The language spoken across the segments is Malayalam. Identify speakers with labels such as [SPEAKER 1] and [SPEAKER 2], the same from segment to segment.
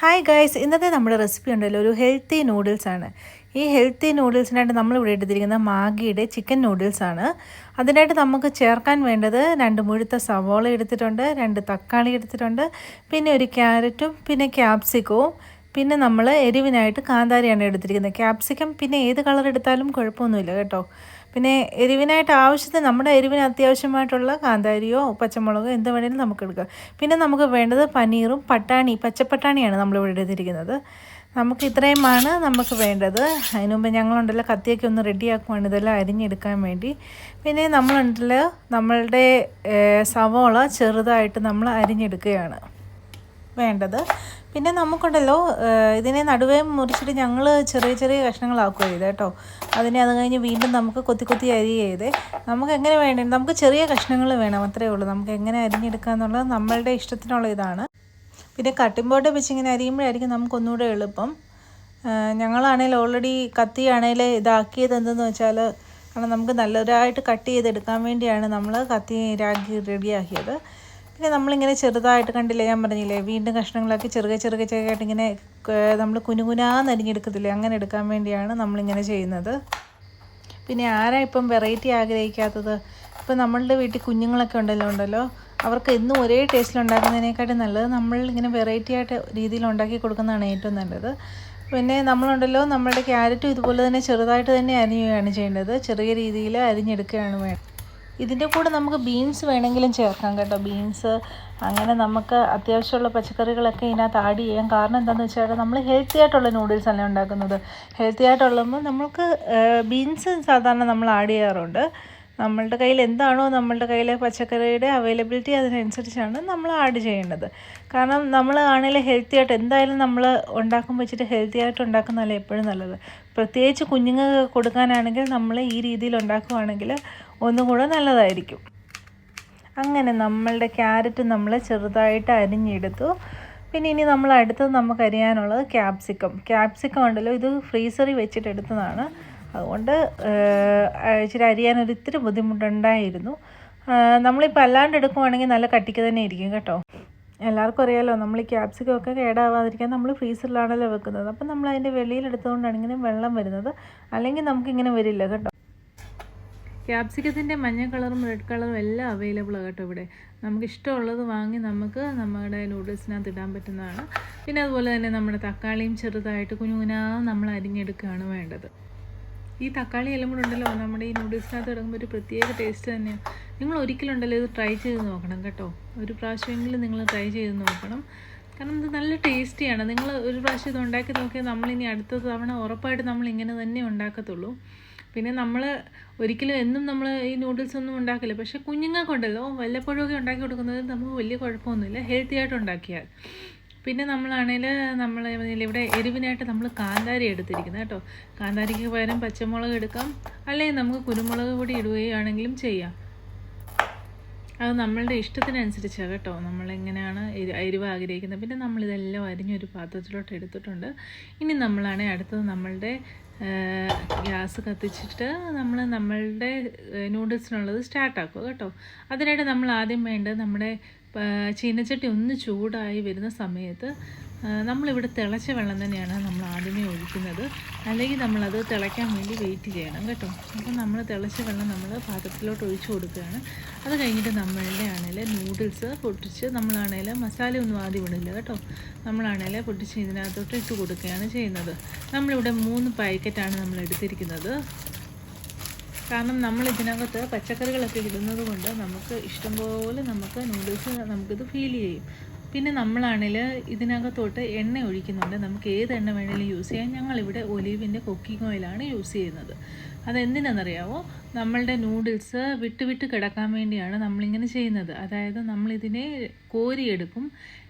[SPEAKER 1] ഹായ് ഗൈസ്, ഇന്നത്തെ നമ്മുടെ റെസിപ്പി ഉണ്ടല്ലോ ഒരു ഹെൽത്തി നൂഡിൽസാണ്. ഈ ഹെൽത്തി നൂഡിൽസിനായിട്ട് നമ്മളിവിടെ എടുത്തിരിക്കുന്നത് മാഗിയുടെ ചിക്കൻ നൂഡിൽസാണ്. അതിനായിട്ട് നമുക്ക് ചേർക്കാൻ വേണ്ടത് 2 മുഴുത്ത സവോള എടുത്തിട്ടുണ്ട്, 2 തക്കാളി എടുത്തിട്ടുണ്ട്, പിന്നെ ഒരു ക്യാരറ്റും പിന്നെ ക്യാപ്സിക്കവും, പിന്നെ നമ്മൾ എരിവിനായിട്ട് കാന്താരിയാണ് എടുത്തിരിക്കുന്നത്. ക്യാപ്സിക്കം പിന്നെ ഏത് കളർ എടുത്താലും കുഴപ്പമൊന്നുമില്ല കേട്ടോ. പിന്നെ എരിവിനായിട്ട് ആവശ്യത്തിന് നമ്മുടെ എരിവിന് അത്യാവശ്യമായിട്ടുള്ള കാന്താരിയോ പച്ചമുളകോ എന്ത് വേണമെങ്കിലും നമുക്ക് എടുക്കാം. പിന്നെ നമുക്ക് വേണ്ടത് പനീറും പച്ചപ്പട്ടാണിയാണ് നമ്മളിവിടെ എടുത്തിരിക്കുന്നത്. നമുക്ക് ഇത്രയുമാണ് നമുക്ക് വേണ്ടത്. അതിന് മുമ്പ് ഞങ്ങളുണ്ടല്ലോ കത്തിയൊക്കെ ഒന്ന് റെഡിയാക്കുവാണ് ഇതെല്ലാം അരിഞ്ഞെടുക്കാൻ വേണ്ടി. പിന്നെ നമ്മളുണ്ടല്ലോ നമ്മളുടെ സവോള ചെറുതായിട്ട് നമ്മൾ അരിഞ്ഞെടുക്കുകയാണ് വേണ്ടത്. പിന്നെ നമുക്കുണ്ടല്ലോ ഇതിനെ നടുവേ മുറിച്ചിട്ട് ഞങ്ങൾ ചെറിയ ചെറിയ കഷ്ണങ്ങളാക്കുക ചെയ്ത് കേട്ടോ. അത് കഴിഞ്ഞ് വീണ്ടും നമുക്ക് കൊത്തി കൊത്തി അരിയത് നമുക്ക് എങ്ങനെ വേണ്ടത്, നമുക്ക് ചെറിയ കഷ്ണങ്ങൾ വേണം, അത്രയേ ഉള്ളൂ. നമുക്ക് എങ്ങനെ അരിഞ്ഞെടുക്കുക എന്നുള്ളത് നമ്മളുടെ ഇഷ്ടത്തിനുള്ള ഇതാണ്. പിന്നെ കട്ടിംഗ് ബോർഡ് വെച്ച് ഇങ്ങനെ അരിയുമ്പോഴായിരിക്കും നമുക്കൊന്നുകൂടെ എളുപ്പം. ഞങ്ങളാണെങ്കിൽ ഓൾറെഡി കത്തിയാണെങ്കിൽ ഇതാക്കിയത് എന്തെന്ന് വെച്ചാൽ, കാരണം നമുക്ക് നല്ലതായിട്ട് കട്ട് ചെയ്തെടുക്കാൻ വേണ്ടിയാണ് നമ്മൾ കത്തി റെഡിയാക്കിയത്. പിന്നെ നമ്മളിങ്ങനെ ചെറുതായിട്ട് കണ്ടില്ലേ, ഞാൻ പറഞ്ഞില്ലേ വീണ്ടും കഷ്ണങ്ങളാക്കി ചെറുതായിട്ട് ഇങ്ങനെ നമ്മൾ കുനുകുനാന്ന് അരിഞ്ഞെടുക്കത്തില്ലേ, അങ്ങനെ എടുക്കാൻ വേണ്ടിയാണ് നമ്മളിങ്ങനെ ചെയ്യുന്നത്. പിന്നെ ആരാ ഇപ്പം വെറൈറ്റി ആഗ്രഹിക്കാത്തത്? ഇപ്പം നമ്മളുടെ വീട്ടിൽ കുഞ്ഞുങ്ങളൊക്കെ ഉണ്ടല്ലോ അവർക്ക് എന്നും ഒരേ ടേസ്റ്റിൽ ഉണ്ടാക്കുന്നതിനേക്കാട്ടും നല്ലത് നമ്മളിങ്ങനെ വെറൈറ്റി ആയിട്ട് രീതിയിൽ ഉണ്ടാക്കി കൊടുക്കുന്നതാണ് ഏറ്റവും നല്ലത്. പിന്നെ നമ്മളുണ്ടല്ലോ നമ്മളുടെ ക്യാരറ്റും ഇതുപോലെ തന്നെ ചെറുതായിട്ട് തന്നെ അരിയുകയാണ് ചെയ്യേണ്ടത്. ചെറിയ രീതിയിൽ അരിഞ്ഞെടുക്കുകയാണ് വേണ്ടത്. ഇതിൻ്റെ കൂടെ നമുക്ക് ബീൻസ് വേണമെങ്കിലും ചേർക്കാം കേട്ടോ. ബീൻസ് അങ്ങനെ നമുക്ക് അത്യാവശ്യമുള്ള പച്ചക്കറികളൊക്കെ ഇതിനകത്ത് ആഡ് ചെയ്യാം. കാരണം എന്താണെന്ന് വെച്ചാൽ നമ്മൾ ഹെൽത്തി ആയിട്ടുള്ള നൂഡിൽസ് അല്ലേ ഉണ്ടാക്കുന്നത്. ഹെൽത്തി ആയിട്ടുള്ളപ്പോൾ നമുക്ക് ബീൻസ് സാധാരണ നമ്മൾ ആഡ് ചെയ്യാറുണ്ട്. നമ്മളുടെ കയ്യിൽ എന്താണോ നമ്മളുടെ കയ്യിലെ പച്ചക്കറിയുടെ അവൈലബിലിറ്റി അതിനനുസരിച്ചാണ് നമ്മൾ ആഡ് ചെയ്യേണ്ടത്. കാരണം നമ്മൾ ആണെങ്കിലും ഹെൽത്തി ആയിട്ട് എന്തായാലും നമ്മൾ ഉണ്ടാക്കുമ്പോൾ വെച്ചിട്ട് ഹെൽത്തി ആയിട്ട് ഉണ്ടാക്കുന്നതല്ലേ എപ്പോഴും നല്ലത്. പ്രത്യേകിച്ച് കുഞ്ഞുങ്ങൾക്ക് കൊടുക്കാനാണെങ്കിൽ നമ്മൾ ഈ രീതിയിൽ ഉണ്ടാക്കുകയാണെങ്കിൽ ഒന്നും കൂടെ നല്ലതായിരിക്കും. അങ്ങനെ നമ്മളുടെ ക്യാരറ്റ് നമ്മൾ ചെറുതായിട്ട് അരിഞ്ഞെടുത്തു. പിന്നെ ഇനി നമ്മൾ അടുത്തത് നമുക്ക് അരിയാനുള്ളത് ക്യാപ്സിക്കം ഉണ്ടല്ലോ, ഇത് ഫ്രീസറിൽ വെച്ചിട്ട് എടുത്തതാണ്. അതുകൊണ്ട് ഇച്ചിരി അരിയാനൊരു ഇത്തിരി ബുദ്ധിമുട്ടുണ്ടായിരുന്നു. നമ്മളിപ്പോൾ അല്ലാണ്ട് എടുക്കുവാണെങ്കിൽ നല്ല കട്ടിക്ക് തന്നെ ഇരിക്കും കേട്ടോ. എല്ലാവർക്കും അറിയാമല്ലോ, നമ്മൾ ഈ ക്യാപ്സിക്കം ഒക്കെ കേടാവാതിരിക്കാൻ നമ്മൾ ഫ്രീസറിലാണല്ലോ വെക്കുന്നത്. അപ്പം നമ്മൾ അതിൻ്റെ വെളിയിലെടുത്തുകൊണ്ടാണ് ഇങ്ങനെ വെള്ളം വരുന്നത്, അല്ലെങ്കിൽ നമുക്കിങ്ങനെ വരില്ല കേട്ടോ. ക്യാപ്സിക്കത്തിൻ്റെ മഞ്ഞ കളറും റെഡ് കളറും എല്ലാം അവൈലബിളാണ് കേട്ടോ ഇവിടെ. നമുക്ക് ഇഷ്ടമുള്ളത് വാങ്ങി നമുക്ക് നമ്മുടെ നൂഡിൽസിനകത്ത് ഇടാൻ പറ്റുന്നതാണ്. പിന്നെ അതുപോലെ തന്നെ നമ്മുടെ തക്കാളിയും ചെറുതായിട്ട് കുനുകുനാ നമ്മൾ അരിഞ്ഞെടുക്കുകയാണ് വേണ്ടത്. ഈ തക്കാളി എല്ലാം കൂടെ ഉണ്ടല്ലോ നമ്മുടെ ഈ നൂഡിൽസിനകത്ത് ഇടുമ്പോൾ ഒരു പ്രത്യേക ടേസ്റ്റ് തന്നെയാണ്. നിങ്ങൾ ഒരിക്കലുണ്ടല്ലോ ഇത് ട്രൈ ചെയ്ത് നോക്കണം കേട്ടോ. ഒരു പ്രാവശ്യമെങ്കിലും നിങ്ങൾ ട്രൈ ചെയ്ത് നോക്കണം. കാരണം ഇത് നല്ല ടേസ്റ്റിയാണ്. നിങ്ങൾ ഒരു പ്രാവശ്യം ഇത് ഉണ്ടാക്കി നോക്കിയാൽ നമ്മളിനി അടുത്ത തവണ ഉറപ്പായിട്ട് നമ്മൾ ഇങ്ങനെ തന്നെ ഉണ്ടാക്കത്തുള്ളൂ. പിന്നെ നമ്മൾ ഒരിക്കലും എന്നും നമ്മൾ ഈ നൂഡിൽസ് ഒന്നും ഉണ്ടാക്കില്ല. പക്ഷേ കുഞ്ഞുങ്ങൾക്കുണ്ടല്ലോ വല്ലപ്പോഴൊക്കെ ഉണ്ടാക്കി കൊടുക്കുന്നത് നമുക്ക് വലിയ കുഴപ്പമൊന്നുമില്ല, ഹെൽത്തി ആയിട്ട് ഉണ്ടാക്കിയാൽ. പിന്നെ നമ്മളാണെങ്കിൽ ഇവിടെ എരിവിനായിട്ട് നമ്മൾ കാന്താരി എടുത്തിരിക്കുന്നത് കേട്ടോ. കാന്താരിക്ക് പകരം പച്ചമുളക് എടുക്കാം, അല്ലെങ്കിൽ നമുക്ക് കുരുമുളക് പൊടി ഇടുകയാണെങ്കിലും ചെയ്യാം. അത് നമ്മളുടെ ഇഷ്ടത്തിനനുസരിച്ചാണ് കേട്ടോ, നമ്മളെങ്ങനെയാണ് എരിവ് ആഗ്രഹിക്കുന്നത്. പിന്നെ നമ്മളിതെല്ലാം അരിഞ്ഞൊരു പാത്രത്തിലോട്ട് എടുത്തിട്ടുണ്ട്. ഇനി നമ്മളാണെങ്കിൽ അടുത്തത് നമ്മളുടെ ഗ്യാസ് കത്തിച്ചിട്ട് നമ്മളുടെ നൂഡിൽസിനുള്ളത് സ്റ്റാർട്ടാക്കുക കേട്ടോ. അതിനായിട്ട് നമ്മൾ ആദ്യം വേണ്ടത് നമ്മുടെ ചീനച്ചട്ടി ഒന്ന് ചൂടായി വരുന്ന സമയത്ത് നമ്മളിവിടെ തിളച്ച വെള്ളം തന്നെയാണ് നമ്മൾ ആദ്യമേ ഒഴിക്കുന്നത്. അല്ലെങ്കിൽ നമ്മളത് തിളയ്ക്കാൻ വേണ്ടി വെയിറ്റ് ചെയ്യണം കേട്ടോ. അപ്പം നമ്മൾ തിളച്ച വെള്ളം നമ്മൾ പാത്രത്തിലോട്ട് ഒഴിച്ചു കൊടുക്കുകയാണ്. അത് കഴിഞ്ഞിട്ട് നമ്മളുടെ നൂഡിൽസ് പൊട്ടിച്ച് നമ്മളാണെങ്കിൽ മസാലയൊന്നും ആദ്യം ഇടില്ല കേട്ടോ. നമ്മളാണെങ്കിൽ പൊട്ടിച്ച് ഇതിനകത്തോട്ട് ഇട്ട് കൊടുക്കുകയാണ് ചെയ്യുന്നത്. നമ്മളിവിടെ 3 പാക്കറ്റാണ് നമ്മൾ എടുത്തിരിക്കുന്നത്. കാരണം നമ്മൾ ഇതിനകത്ത് പച്ചക്കറികളൊക്കെ ഇടുന്നത് കൊണ്ട് നമുക്ക് ഇഷ്ടംപോലെ നമുക്ക് നൂഡിൽസ് നമുക്കിത് ഫീൽ ചെയ്യും. പിന്നെ നമ്മളാണെങ്കിൽ ഇതിനകത്തോട്ട് എണ്ണ ഒഴിക്കുന്നുണ്ട്. നമുക്ക് ഏത് എണ്ണ വേണമെങ്കിലും യൂസ് ചെയ്യാം. ഞങ്ങളിവിടെ ഒലീവിൻ്റെ കുക്കിംഗ് ഓയിലാണ് യൂസ് ചെയ്യുന്നത്. അതെന്തിനാണെന്നറിയാമോ? നമ്മളുടെ നൂഡിൽസ് വിട്ട് കിടക്കാൻ വേണ്ടിയാണ് നമ്മളിങ്ങനെ ചെയ്യുന്നത്. അതായത് നമ്മളിതിനെ കോരിയെടുക്കും.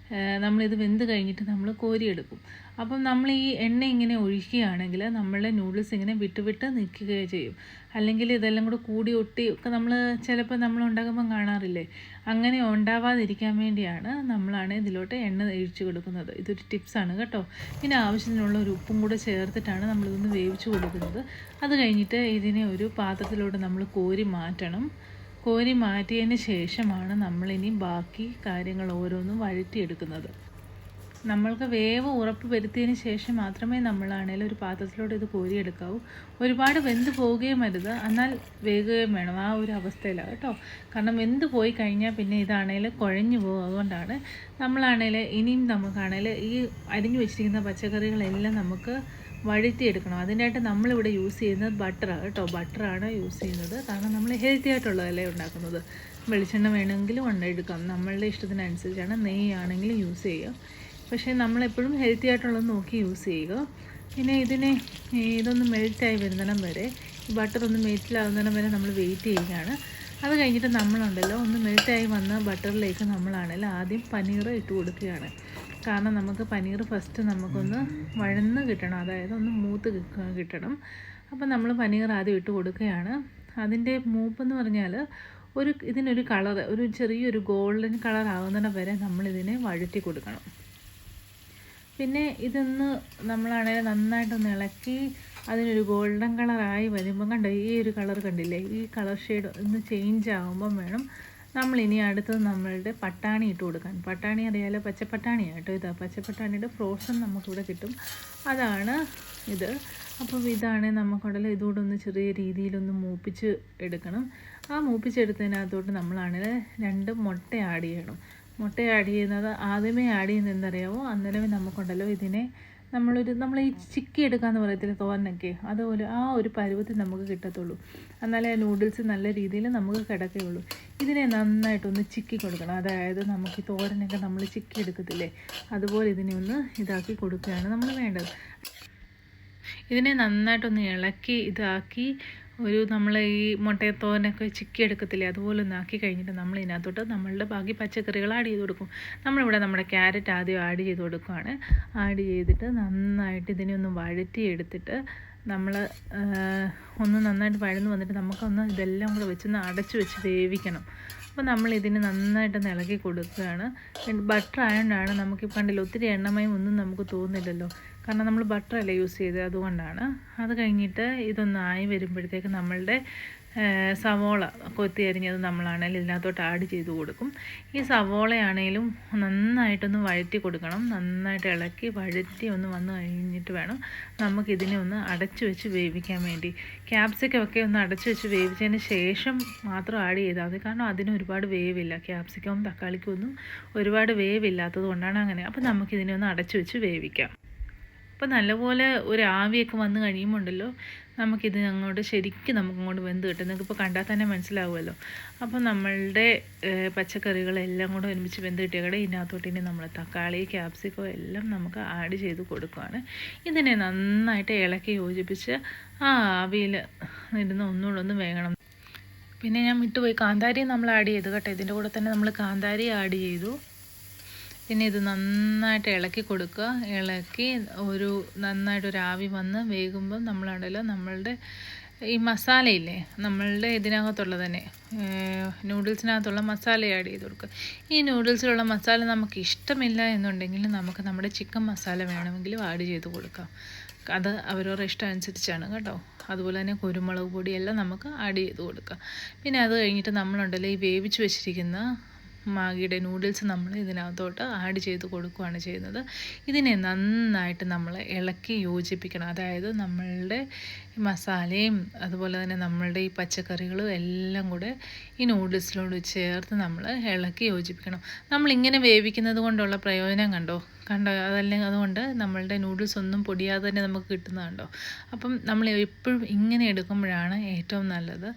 [SPEAKER 1] നമ്മളിത് വെന്ത് കഴിഞ്ഞിട്ട് നമ്മൾ കോരിയെടുക്കും. അപ്പം നമ്മൾ ഈ എണ്ണ ഇങ്ങനെ ഒഴിക്കുകയാണെങ്കിൽ നമ്മളുടെ നൂഡിൽസ് ഇങ്ങനെ വിട്ട് നിൽക്കുകയോ ചെയ്യും. അല്ലെങ്കിൽ ഇതെല്ലാം കൂടെ കൂടി ഒട്ടി ഒക്കെ നമ്മൾ ചിലപ്പോൾ നമ്മൾ ഉണ്ടാക്കുമ്പം കാണാറില്ലേ, അങ്ങനെ ഉണ്ടാവാതിരിക്കാൻ വേണ്ടിയാണ് നമ്മളാണ് ഇതിലോട്ട് എണ്ണ ഒഴിച്ച് കൊടുക്കുന്നത്. ഇതൊരു ടിപ്സാണ് കേട്ടോ. പിന്നെ ആവശ്യത്തിനുള്ള ഒരു ഉപ്പും കൂടെ ചേർത്തിട്ടാണ് നമ്മളിതൊന്ന് വേവിച്ച് കൊടുക്കുന്നത്. അത് കഴിഞ്ഞിട്ട് ഇതിനെ ഒരു പാത്രത്തിലോട്ട് നമ്മൾ കോരി മാറ്റണം. കോരി മാറ്റിയതിന് ശേഷമാണ് നമ്മളിനി ബാക്കി കാര്യങ്ങൾ ഓരോന്നും വഴറ്റിയെടുക്കുന്നത്. നമ്മൾക്ക് വേവ് ഉറപ്പ് വരുത്തിയതിന് ശേഷം മാത്രമേ നമ്മളാണേലും ഒരു പാത്രത്തിലോട്ട് ഇത് കോരിയെടുക്കാവൂ. ഒരുപാട് വെന്ത് പോവുകയും അരുത്, എന്നാൽ വേകുകയും വേണം. ആ ഒരു അവസ്ഥയിലാണ് കേട്ടോ. കാരണം വെന്ത് പോയി കഴിഞ്ഞാൽ പിന്നെ ഇതാണേൽ കുഴഞ്ഞു പോകും. അതുകൊണ്ടാണ് നമ്മളാണേൽ ഇനിയും നമുക്കാണേൽ ഈ അരിഞ്ഞു വെച്ചിരിക്കുന്ന പച്ചക്കറികളെല്ലാം നമുക്ക് വഴറ്റിയെടുക്കണം. അതിനായിട്ട് നമ്മളിവിടെ യൂസ് ചെയ്യുന്നത് ബട്ടറാണ് കേട്ടോ. ബട്ടറാണ് യൂസ് ചെയ്യുന്നത്. കാരണം നമ്മൾ ഹെൽത്തി ആയിട്ടുള്ളതല്ലേ ഉണ്ടാക്കുന്നത്. വെളിച്ചെണ്ണ വേണമെങ്കിലും എടുക്കാം, നമ്മളുടെ ഇഷ്ടത്തിനനുസരിച്ചാണ്. നെയ്യാണെങ്കിലും യൂസ് ചെയ്യുക. പക്ഷേ നമ്മളെപ്പോഴും ഹെൽത്തി ആയിട്ടുള്ളത് നോക്കി യൂസ് ചെയ്യുക. പിന്നെ ഇതൊന്ന് മെൽറ്റായി വരുന്നിടം വരെ, ഈ ബട്ടർ ഒന്ന് മെൽറ്റിലാകുന്നിടം വരെ നമ്മൾ വെയിറ്റ് ചെയ്യുകയാണ്. അത് കഴിഞ്ഞിട്ട് നമ്മളുണ്ടല്ലോ ഒന്ന് മെൽറ്റായി വന്ന ബട്ടറിലേക്ക് നമ്മളാണെങ്കിൽ ആദ്യം പനീർ ഇട്ട് കൊടുക്കുകയാണ്. കാരണം നമുക്ക് പനീർ ഫസ്റ്റ് നമുക്കൊന്ന് വഴന്ന് കിട്ടണം, അതായത് ഒന്ന് മൂത്ത് കിട്ടണം. അപ്പം നമ്മൾ പനീർ ആദ്യം ഇട്ട് കൊടുക്കുകയാണ്. അതിൻ്റെ മൂപ്പെന്ന് പറഞ്ഞാൽ ഇതിനൊരു കളർ, ഒരു ചെറിയൊരു ഗോൾഡൻ കളർ ആകുന്നിടം വരെ നമ്മളിതിനെ വഴറ്റി കൊടുക്കണം. പിന്നെ ഇതൊന്ന് നമ്മളാണെങ്കിൽ നന്നായിട്ടൊന്ന് ഇളക്കി അതിനൊരു ഗോൾഡൻ കളറായി വരുമ്പം കണ്ടോ, ഈ ഒരു കളർ കണ്ടില്ലേ, ഈ കളർ ഷെയ്ഡ് ഒന്ന് ചേഞ്ച് ആകുമ്പം വേണം നമ്മളിനി അടുത്തത് നമ്മളുടെ പട്ടാണി ഇട്ട് കൊടുക്കാൻ. പട്ടാണി അറിയാലോ, പച്ചപ്പട്ടാണിയാണ് കേട്ടോ. ഇതാ പച്ചപ്പട്ടാണിയുടെ ഫ്രോസൺ നമുക്കിവിടെ കിട്ടും, അതാണ് ഇത്. അപ്പം ഇതാണ് നമുക്കുണ്ടല്ലോ, ഇതുകൂടെ ഒന്ന് ചെറിയ രീതിയിലൊന്ന് മൂപ്പിച്ച് എടുക്കണം. ആ മൂപ്പിച്ചെടുത്തതിനകത്തോട്ട് നമ്മളാണെങ്കിൽ 2 മുട്ട ആഡ് ചെയ്യണം. മുട്ട ആഡ് ചെയ്യുന്നത് ആദ്യമേ ആഡ് ചെയ്യുന്നത് എന്തറിയാമോ, അന്നേരമേ നമുക്കുണ്ടല്ലോ ഇതിനെ നമ്മൾ ഈ ചിക്കി എടുക്കാമെന്ന് പറയത്തില്ല തോരനൊക്കെ, അതുപോലെ ആ ഒരു പരുവത്തിൽ നമുക്ക് കിട്ടത്തുള്ളൂ. എന്നാലേ നൂഡിൽസ് നല്ല രീതിയിൽ നമുക്ക് കിടക്കുകയുള്ളൂ. ഇതിനെ നന്നായിട്ടൊന്ന് ചിക്കി കൊടുക്കണം. അതായത് നമുക്ക് ഈ തോരനൊക്കെ നമ്മൾ ചിക്കി എടുക്കത്തില്ലേ, അതുപോലെ ഇതിനെ ഒന്ന് ഇതാക്കി കൊടുക്കുകയാണ് നമ്മൾ വേണ്ടത്. ഇതിനെ നന്നായിട്ടൊന്ന് ഇളക്കി ഇതാക്കി നമ്മൾ ഈ മുട്ടയത്തോനൊക്കെ ചിക്കി എടുക്കത്തില്ലേ, അതുപോലെ ഒന്ന് ആക്കി കഴിഞ്ഞിട്ട് നമ്മൾ ഇതിനകത്തോട്ട് നമ്മളുടെ ബാക്കി പച്ചക്കറികൾ ആഡ് ചെയ്ത് കൊടുക്കും. നമ്മളിവിടെ നമ്മുടെ ക്യാരറ്റ് ആദ്യം ആഡ് ചെയ്ത് കൊടുക്കുകയാണ്. ആഡ് ചെയ്തിട്ട് നന്നായിട്ട് ഇതിനെ ഒന്ന് വഴറ്റി എടുത്തിട്ട് നമ്മൾ ഒന്ന് നന്നായിട്ട് വഴന്ന് വന്നിട്ട് നമുക്കൊന്ന് ഇതെല്ലാം കൂടെ വെച്ചൊന്ന് അടച്ചു വെച്ച് വേവിക്കണം. അപ്പോൾ നമ്മളിതിന് നന്നായിട്ടൊന്ന് ഇളക്കി കൊടുക്കുകയാണ്. ബട്ടർ ആയതുകൊണ്ടാണ് നമുക്ക് കണ്ടില്ല, ഒത്തിരി എണ്ണമയം ഒന്നും നമുക്ക് തോന്നില്ലല്ലോ, കാരണം നമ്മൾ ബട്ടറല്ലേ യൂസ് ചെയ്തത്, അതുകൊണ്ടാണ്. അത് കഴിഞ്ഞിട്ട് ഇതൊന്നായി വരുമ്പോഴത്തേക്ക് നമ്മളുടെ സവോള കൊത്തി അരിഞ്ഞത് നമ്മളാണെങ്കിൽ ഇതിനകത്തോട്ട് ആഡ് ചെയ്ത് കൊടുക്കും. ഈ സവോളയാണേലും നന്നായിട്ടൊന്ന് വഴറ്റി കൊടുക്കണം. നന്നായിട്ട് ഇളക്കി വഴറ്റി ഒന്ന് വന്നു കഴിഞ്ഞിട്ട് വേണം നമുക്കിതിനെ ഒന്ന് അടച്ചു വെച്ച് വേവിക്കാൻ വേണ്ടി. ക്യാപ്സിക്കമൊക്കെ ഒന്ന് അടച്ചു വെച്ച് വേവിച്ചതിന് ശേഷം മാത്രം ആഡ് ചെയ്താൽ മതി, കാരണം അതിന് ഒരുപാട് വേവില്ല. ക്യാപ്സിക്കവും തക്കാളിക്കും ഒന്നും ഒരുപാട് വേവില്ലാത്തത് കൊണ്ടാണ് അങ്ങനെ. അപ്പോൾ നമുക്കിതിനെ ഒന്ന് അടച്ചു വെച്ച് വേവിക്കാം. അപ്പോൾ നല്ലപോലെ ഒരു ആവിയൊക്കെ വന്ന് കഴിയുമ്പോണ്ടല്ലോ നമുക്കിത് ശരിക്കും നമുക്കങ്ങോട്ട് വെന്ത് കിട്ടും. നിങ്ങൾക്കിപ്പോൾ കണ്ടാൽ തന്നെ മനസ്സിലാവുമല്ലോ. അപ്പോൾ നമ്മളുടെ പച്ചക്കറികളെല്ലാം കൂടെ ഒരുമിച്ച് വെന്ത് കിട്ടിയവിടെ ഇതിനകത്തോട്ട് ഇനി നമ്മൾ തക്കാളി ക്യാപ്സിക്കോ എല്ലാം നമുക്ക് ആഡ് ചെയ്ത് കൊടുക്കുകയാണ്. ഇതിനെ നന്നായിട്ട് ഇളക്കി യോജിപ്പിച്ച് ആ ആവിയിൽ ഇരുന്ന് ഒന്നുകൂടെ ഒന്ന് വേകണം. പിന്നെ ഞാൻ വിട്ടുപോയി, കാന്താരി നമ്മൾ ആഡ് ചെയ്തു കേട്ടോ. ഇതിൻ്റെ കൂടെ തന്നെ നമ്മൾ കാന്താരി ആഡ് ചെയ്തു. പിന്നെ ഇത് നന്നായിട്ട് ഇളക്കി കൊടുക്കുക. ഇളക്കി നന്നായിട്ടൊരു ആവി വന്ന് വേകുമ്പോൾ നമ്മളാണല്ലോ നമ്മളുടെ ഈ മസാലയില്ലേ, നമ്മളുടെ ഇതിനകത്തുള്ള തന്നെ നൂഡിൽസിനകത്തുള്ള മസാല ആഡ് ചെയ്ത് കൊടുക്കുക. ഈ നൂഡിൽസിലുള്ള മസാല നമുക്ക് ഇഷ്ടമില്ല എന്നുണ്ടെങ്കിൽ നമുക്ക് നമ്മുടെ ചിക്കൻ മസാല വേണമെങ്കിലും ആഡ് ചെയ്ത് കൊടുക്കാം. അത് അവരവരുടെ ഇഷ്ടം അനുസരിച്ചാണ് കേട്ടോ. അതുപോലെ തന്നെ കുരുമുളക് പൊടിയെല്ലാം നമുക്ക് ആഡ് ചെയ്ത് കൊടുക്കാം. പിന്നെ അത് കഴിഞ്ഞിട്ട് നമ്മളുണ്ടല്ലോ ഈ വേവിച്ച് വെച്ചിരിക്കുന്ന മാഗിയുടെ നൂഡിൽസ് നമ്മൾ ഇതിനകത്തോട്ട് ആഡ് ചെയ്ത് കൊടുക്കുകയാണ് ചെയ്യുന്നത്. ഇതിനെ നന്നായിട്ട് നമ്മൾ ഇളക്കി യോജിപ്പിക്കണം. അതായത് നമ്മളുടെ മസാലയും അതുപോലെ തന്നെ നമ്മളുടെ ഈ പച്ചക്കറികളും എല്ലാം കൂടെ ഈ നൂഡിൽസിലോട് ചേർത്ത് നമ്മൾ ഇളക്കി യോജിപ്പിക്കണം. നമ്മളിങ്ങനെ വേവിക്കുന്നത് കൊണ്ടുള്ള പ്രയോജനം കണ്ടോ, അതല്ലെങ്കിൽ അതുകൊണ്ട് നമ്മളുടെ നൂഡിൽസ് ഒന്നും പൊടിയാതെ തന്നെ നമുക്ക് കിട്ടുന്നതുണ്ടോ. അപ്പം നമ്മൾ എപ്പോഴും ഇങ്ങനെ എടുക്കുമ്പോഴാണ് ഏറ്റവും നല്ലത്.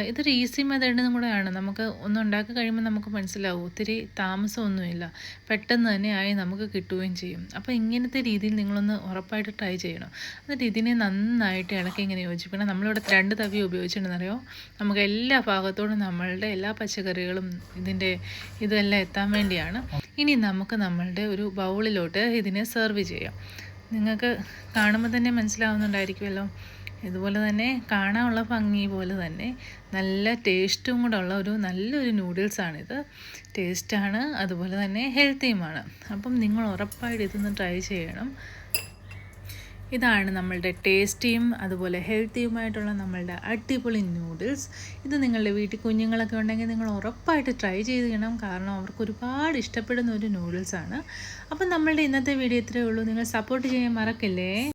[SPEAKER 1] ഇതൊരു ഈസി മെത്തേഡും കൂടെയാണ്. നമുക്ക് ഒന്ന് ഉണ്ടാക്കി കഴിയുമ്പോൾ നമുക്ക് മനസ്സിലാവും, ഒത്തിരി താമസമൊന്നുമില്ല, പെട്ടെന്ന് തന്നെ ആയി നമുക്ക് കിട്ടുകയും ചെയ്യും. അപ്പോൾ ഇങ്ങനത്തെ രീതിയിൽ നിങ്ങളൊന്ന് ഉറപ്പായിട്ട് ട്രൈ ചെയ്യണം. എന്നിട്ട് ഇതിനെ നന്നായിട്ട് ഇളക്കി ഇങ്ങനെ യോജിപ്പിക്കണം. നമ്മളിവിടെ 2 തവി ഉപയോഗിച്ചിട്ടുണ്ടെന്നറിയോ, നമുക്ക് എല്ലാ ഭാഗത്തോടും നമ്മളുടെ എല്ലാ പച്ചക്കറികളും ഇതെല്ലാം എത്താൻ വേണ്ടിയാണ്. ഇനി നമുക്ക് നമ്മളുടെ ഒരു ബൗളിലോട്ട് ഇതിനെ സെർവ് ചെയ്യാം. നിങ്ങൾക്ക് കാണുമ്പോൾ തന്നെ മനസ്സിലാവുന്നുണ്ടായിരിക്കുമല്ലോ. ഇതുപോലെ തന്നെ കാണാനുള്ള ഭംഗി പോലെ തന്നെ നല്ല ടേസ്റ്റും കൂടെ ഉള്ള നല്ലൊരു നൂഡിൽസാണിത്. ടേസ്റ്റാണ്, അതുപോലെ തന്നെ ഹെൽത്തിയുമാണ്. അപ്പം നിങ്ങൾ ഉറപ്പായിട്ട് ഇതൊന്ന് ട്രൈ ചെയ്യണം. ഇതാണ് നമ്മളുടെ ടേസ്റ്റിയും അതുപോലെ ഹെൽത്തിയുമായിട്ടുള്ള നമ്മളുടെ അടിപൊളി നൂഡിൽസ്. ഇത് നിങ്ങളുടെ വീട്ടിൽ കുഞ്ഞുങ്ങളൊക്കെ ഉണ്ടെങ്കിൽ നിങ്ങൾ ഉറപ്പായിട്ട് ട്രൈ ചെയ്യണം, കാരണം അവർക്ക് ഒരുപാട് ഇഷ്ടപ്പെടുന്ന ഒരു നൂഡിൽസാണ്. അപ്പം നമ്മളുടെ ഇന്നത്തെ വീഡിയോ ഇത്രയേ ഉള്ളൂ. നിങ്ങൾ സപ്പോർട്ട് ചെയ്യാൻ മറക്കല്ലേ.